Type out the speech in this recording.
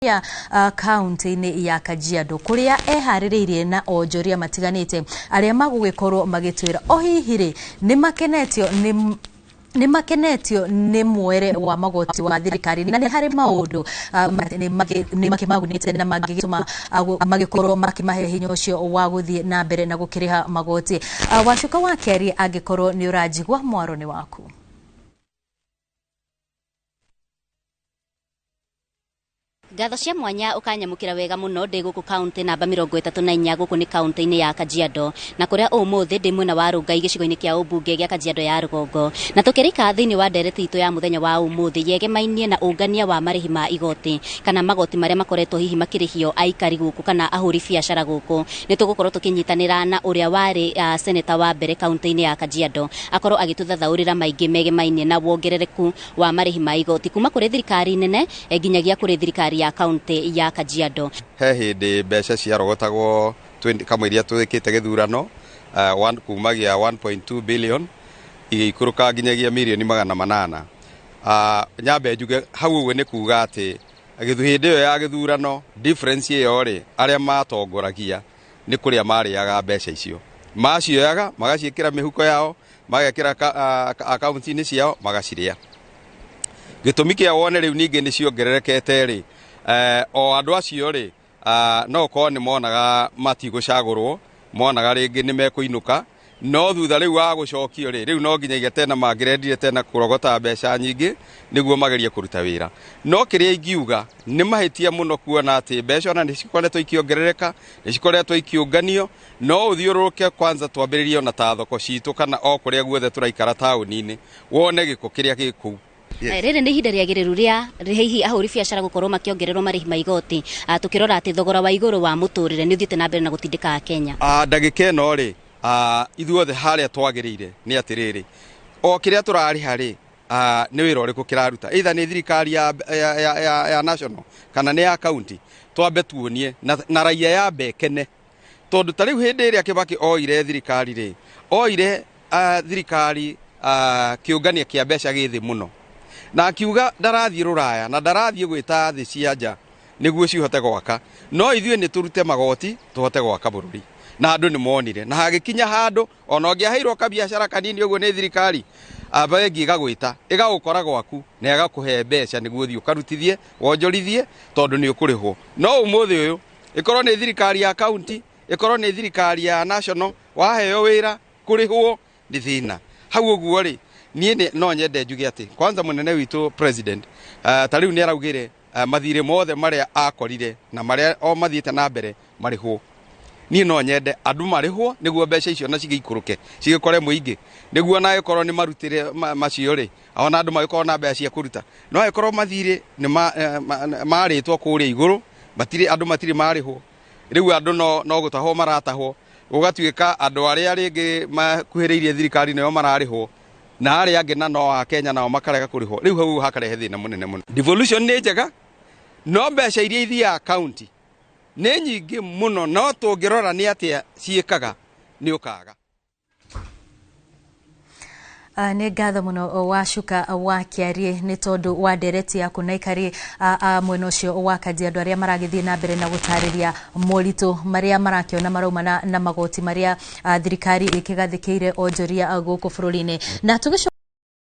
haria kaunti-inĩ ya Kajiado kuria eharĩrĩirie na onjoria matiganĩte aria magũgĩkorwo magĩtwĩra o hihi rĩ nĩ makenetio nĩ mwere wa magoti wa thirikari na nĩ harĩ maũndũ nĩ makimagunĩte na mangĩgĩtũma magĩkorwo makimahe hinya ũcio wa gũthiĩ na mbere na gũkĩrĩha magoti. Wacuka wakĩaria angĩkorwo nĩ ũranjigua mwaro-inĩ waku. Ngatho cia mwanya ukanyamukira wega muno ndi guku county namba 34 guku ni county-inĩ ya Kajiado na kuria umuthi ndi mwena wa Rungai gicigo-inĩ kia ubunge gia Kajiado ya Rugongo na tukirika thiini wa ndereti itu ya muthenya wa umuthi yegemainie na ungania wa marĩhi ma igoti kana magoti maria makoretwo hihi makirihio aikari guku kana ahuri biacara guku ni tugukorwo tukinyitanira na uria wari senator wa mbere county-inĩ ya Kajiado akorwo agituthathaurira maingi megemainie na wongerereku wa marĩhi ma igoti kuma kuri thirikari nene nginyagia kuri thirikari ya county ya Kajiado. He hindi mbeca ciarogotagwo kamwiria twikite githurano kumagia 1.2 billion igikuruka nginyagia milioni 800. Nyambe njuge hau uguo ni kuga ati hindi iyo ya githurano difference iyo ri aria matongoragia ni kuria mariaga mbeca icio macioyaga magaciikira mihuko yao magekira akaunti-inĩ ciao magaciria. Gitumi kia wone riu ningi ni ciongererekete ri o andu acio ri no ko ni monaga matigucagurwo monaga ringi ni mekuinuka no thutha riu wa gucokio riu no nginyagia tena mangirendire tena kurogota mbeca nyingi niguo magerie kuruta wira no kiria ingiuga ni mahitia muno kuona ati mbeca ona ni cikoretwo ikiongerereka ni cikoretwo ikiunganio no uthiururuke kwanza twambiririe na ta thoko citu kana o kuria guothe turaikara tauni-ini wone giko kiria giku. Rĩrĩ nĩ ihinda rĩagĩrĩru rĩa hihi ahũri biacara gũkorwo makĩongererwo marĩhi ma igoti tukirora ati thogora wa igũrũ wa mũtũrĩre nĩ ũthiĩte na mbere na gũtindĩka Kenya. Ndagĩka ĩno rĩ ithuothe harĩa twagĩrĩire nĩ atĩrĩrĩ o kĩrĩa tũrarĩha rĩ nĩ wĩra ũrĩkũ kĩraruta either nĩ thirikari ya national kana nĩ ya county twambe tuonie na raia ya mbekene tondũ ta rĩu hĩndĩ ĩrĩa Kĩbaki oire thirikari rĩ oire thirikari kĩũngania kĩa mbeca gĩthĩ mũno na akiuga ndarathiĩ rũraya na ndarathiĩ gwĩta thĩ cia nja nĩguo cihote gwaka no ithuĩ nĩ turute magoti tuhote gwaka bũrũri na andũ nĩ monire na hagĩkinya handũ ona ũngĩaheirwo kabiacara kanini ũguo nĩ thirikari bengi ĩgagwĩta ĩgagũkora gwaku na ĩgakũhe mbeca nĩguo ũthiĩ ũkarutithie wonjorithie tondũ nĩ ũkũrĩhwo no ũmũthĩ ũyũ ĩkorwo nĩ thirikari ya county ĩkorwo nĩ thirikari ya national waheo wĩra kũrĩhwo nĩ thĩna hau ũguo rĩ niĩ no nyende njuge ati kwanza munene witu president ta riu ni araugire mathire mothe maria akorire na maria o mathiite na mbere marihwo niĩ no nyende andu marihwo niguo mbeca icio na cigĩikũrũke cigĩkore mũingĩ niguo na ĩkorwo ni marutire macio ri ona andu magĩkorwo na mbeca cia kũruta no ĩkorwo mathire ni marĩtwo kũrĩa igũrũ andu matire marihwo riu andu no gũtahwo maratahwo gũgatuĩka andu arĩa rĩngĩ makuhĩrĩirie thirikari nĩo mararihwo na arĩa angĩ na no a Kenya nao makarega kũrĩhwo riu hau hakarehe thĩna mũnene mũno. Devolution nĩ njega no mbeca iria ithiaga county nĩ nyingĩ mũno no tũngĩrora nĩ atĩa ciĩkaga nĩ ũkaga. Nĩ ngatho mũno Wacuka wakĩarie nĩ tondũ wa ndereti yaku na aikari mwena ũcio wa Kajiado arĩa maragĩthiĩ na mbere na gũtarĩria moritũ marĩa marakĩona maraumana na magoti marĩa thirikari ĩkĩgathĩkĩire onjoria gũkũ bũrũri-inĩ na